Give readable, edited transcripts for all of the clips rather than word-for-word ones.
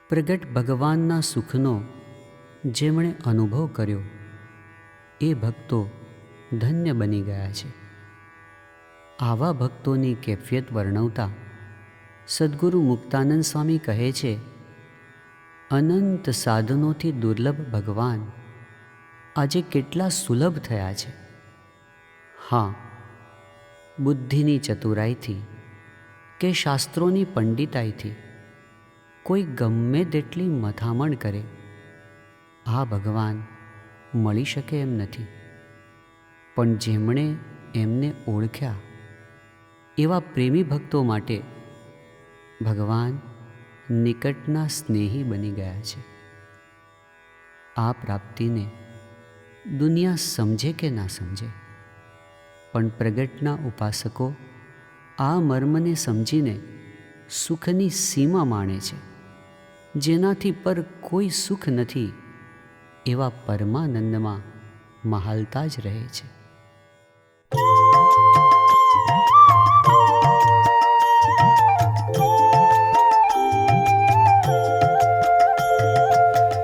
પ્રગટ ભગવાનના સુખનો જેમણે અનુભવ કર્યો એ ભક્તો ધન્ય બની ગયા છે. આવા ભક્તોની કેફિયત વર્ણવતા સદ્ગુરુ મુક્તાનંદ સ્વામી કહે છે, અનંત સાધનોથી દુર્લભ ભગવાન આજે કેટલા સુલભ થયા છે. હા, બુદ્ધિની ચતુરાઈથી કે શાસ્ત્રોની પંડિતાઈથી કોઈ ગમે તેટલી મથામણ કરે, આ ભગવાન મળી શકે એમ નથી. પણ જેમણે એમને ઓળખ્યા એવા પ્રેમી ભક્તો માટે ભગવાન નિકટના સ્નેહી બની ગયા છે. આ પ્રાપ્તિને દુનિયા સમજે કે ના સમજે, પણ પ્રગટના ઉપાસકો આ મર્મને સમજીને સુખની સીમા માણે છે. જેનાથી પર કોઈ સુખ નથી એવા પરમાનંદમાં મહાલતા જ રહે છે.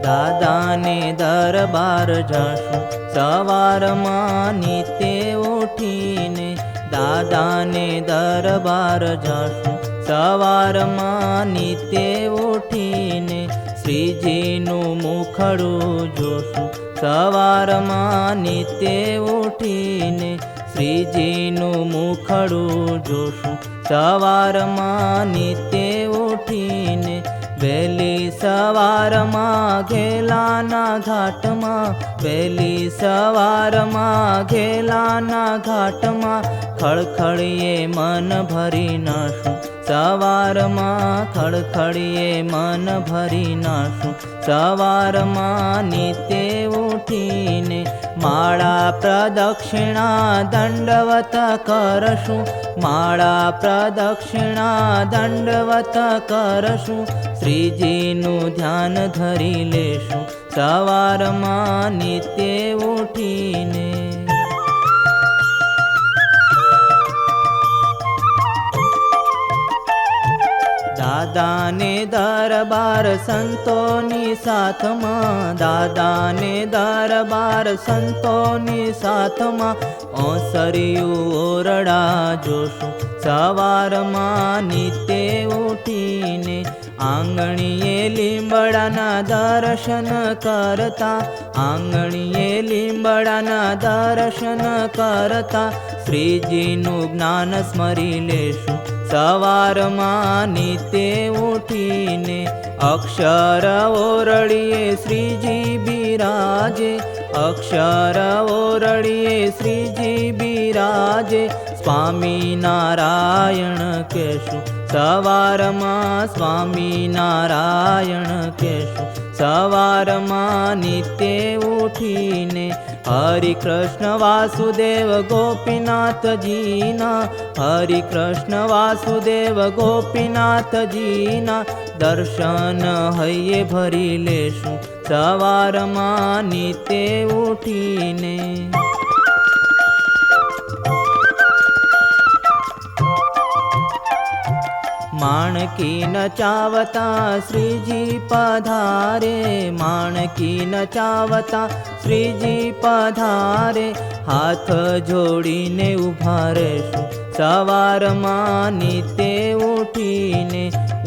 દાદાને દરબાર જાશું સવારમાં નીતે ઉઠીને, દાદાને દરબાર જાશું સવારમાં નીતે ઉઠીને, શ્રીજીનું મુખડું જોશું સવારમાં નીતે ઉઠીને, શ્રીજીનું મુખડું જોશું સવારમાં નીતે ઉઠીને, વહેલી સવારમાં ઘેલાના ઘાટમાં, વહેલી સવારમાં ઘેલાના ઘાટમાં, ખળખળીએ મન ભરી નાશું સવારમાં, ખળખળીએ મન ભરી નાશું સવારમાં નીતે ઉઠીને, માળા પ્રદક્ષિણા દંડવત કરશું, માળા પ્રદક્ષિણા દંડવત કરશું, શ્રીજીનું ધ્યાન ધરી લેશું સવારમાં નીતે ઉઠીને. દાદાને દરબાર સંતોની સાથમાં, દાદાને દરબાર સંતોની સાથમાં, ઓસરિયું ઓરડા જોશું સવારમાં નીતે ઉઠીને, આંગણીએ લીંબડાના દર્શન કરતા, આંગણીએ લીંબડાના દર્શન કરતા, શ્રીજીનું જ્ઞાન સ્મરી લેશું સવારમાં નીતે ઉઠીને, અક્ષર ઓરડીએ શ્રીજી બિરાજે, અક્ષર ઓરડીએ શ્રીજી બિરાજે, સ્વામિનારાયણ કહેશું સવારમાં, સ્વામિનારાયણ કહેશું સવારમાં નીતે ઉઠીને, હરિ કૃષ્ણ વાસુદેવ ગોપીનાથજીના, હરિ કૃષ્ણ વાસુદેવ ગોપીનાથજીના, દર્શન હૈયે ભરી લેશું સવારમાં નીતે ઉઠીને. માણકી નચાવતા શ્રીજી પધારે, માણકી નચાવતા શ્રીજી પધારે, હાથ જોડીને ઊભા રહેશું સવારમાં નીતે ઉઠીને,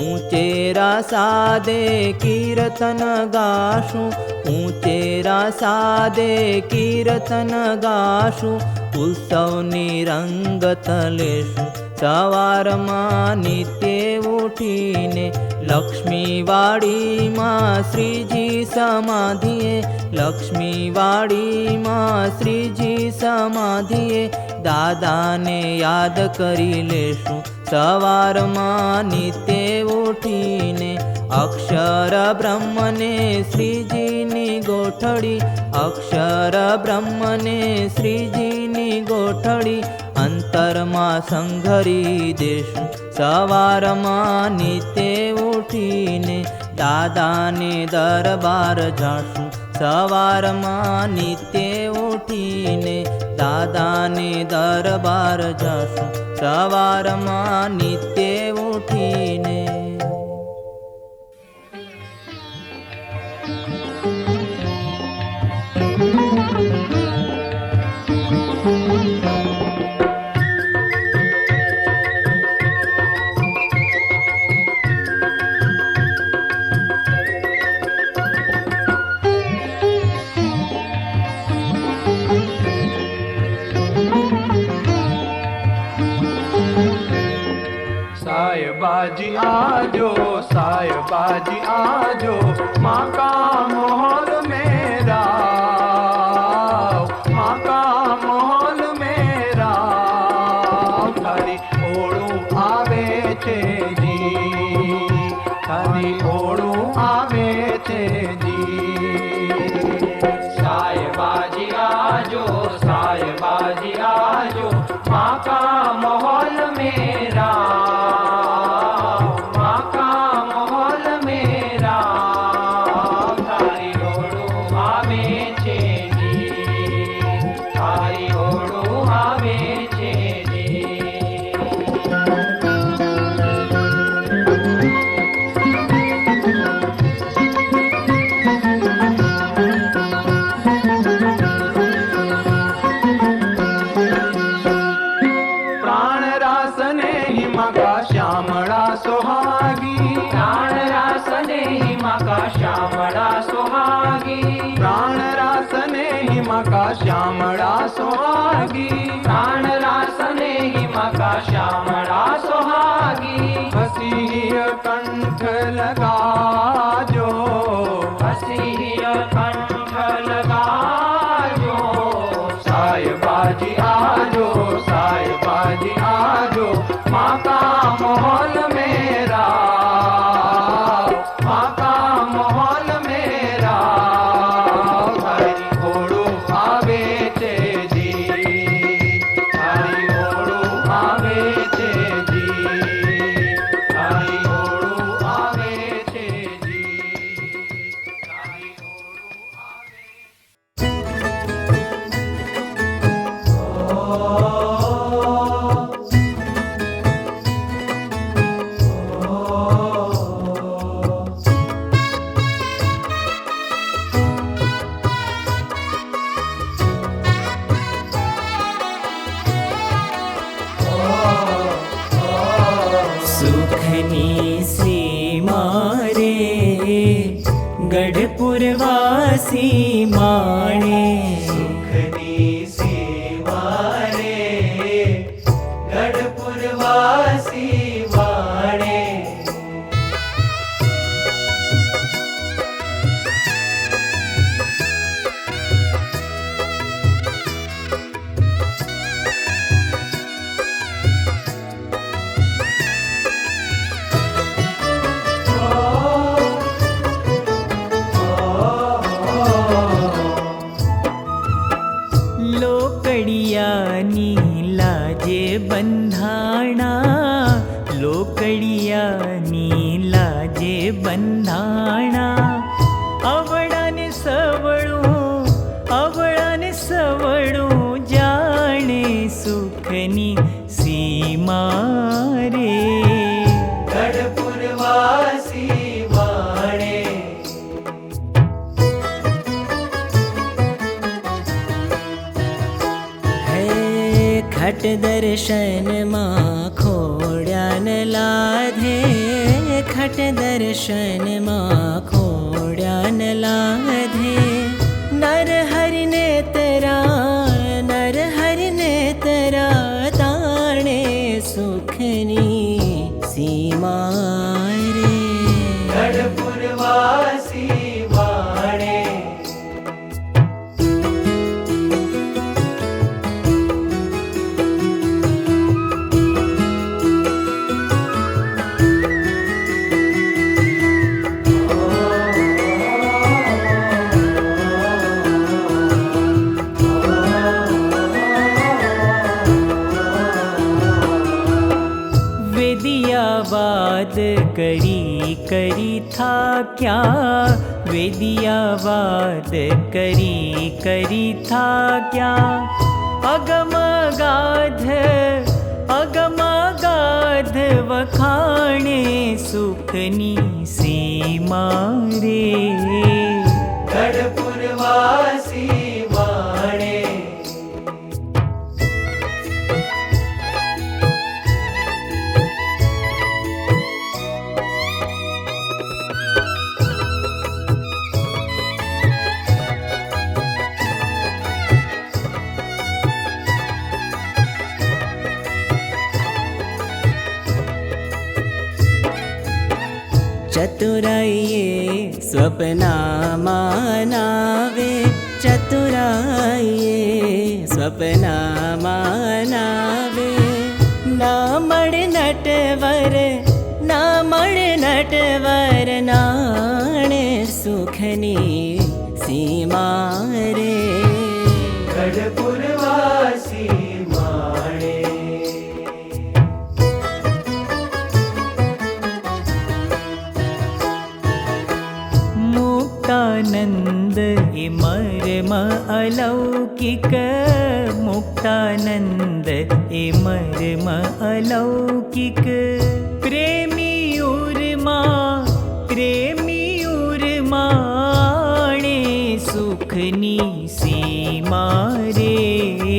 ઊંચેરા સાદે કીર્તન ગાશું, ઊંચેરા સાદે કીર્તન ગાશું, ઉત્સવની રંગત લેશું સવારમાં નીતે ઉઠીને, લક્ષ્મીવાડીમાં શ્રીજી સમાધિએ, લક્ષ્મીવાડીમાં શ્રીજી સમાધિએ, દાદાને યાદ કરી લેશું સવારમાં નીતે ઉઠીને, અક્ષર બ્રહ્મને શ્રીજીની ગોઠડી, અક્ષર બ્રહ્મને શ્રીજીની ગોઠડી, અંતરમાં સંઘરી દેશું સવારમાં નીતે ઉઠીને, દાદાને દરબાર જાશું સવારમાં નીતે ઉઠીને, દાદાને દરબાર જાશું સવારમાં નીતે ઉઠીને. सायबाजी आजो, सायबाजी आजो, माँ का मोहल मेरा, माँ का मोहल मेरा, थारी ओळू आवे छे जी, थारी ओळू आवे छे जी। सायबाजी आजो, सायबाजी आजो, माँ का मोहल मेरा, श्यामळा सोहागी, प्राण रासने हिमा का श्यामळा सोहागी, प्राण रासने हिमा का श्यामळा सोहागी, प्राण रासने हिमा का श्यामळा सोहागी। हसीय कंठ लगाजो, हसीय कंठ लगाजो, सायबाजी आजो, सायबाजी आजो, माँ का मोहल मेरा, माँ का मोहल मेरा, थारी ओळू आवे छे जी, थारी ओळू आवे छे जी, थारी ओळू आवे छे जी, थारी ओळू आवे। सुखनी सीमा रे गढ़पुरवासी माणे, सुखनी सीमा रे गढ़पुरवासी माणे। लोकड़ियानी लाजे बंधाणा, लोकड़ियानी लाजे बंधाणा, अवळाने सवळू जाणे सुखनी सीमा रे गढ़पुरवासी माणे। खट दर्शन मां खोड्यान लाधे, खट दर्शन मां खोड्यान लाधे, नर हरि ने तरा ताणे सुखनी सीमा रे गढ़पुरवासी माणे। वेदियावाद करी था क्या, वेदियावाद करी था क्या, अगम गाध वखाणे सुखनी सीमा रे। વાસી વાણે ચતુરાઈએ સ્વપ્નામાં નાવે, ચતુરાઈએ સ્વપ્નામાં નાવે. ના મળે નટવર, ના મળે નટવર, નાણે સુખની સીમા રે. ગઢપુર વાસી માણે મુક્તાનંદ એ મર્મ અલૌકિક, મુક્તાનંદ એ મર્મ અલૌકિક. પ્રેમી ઉર્મા, પ્રેમી ઉર્માણે સુખની સીમા રે.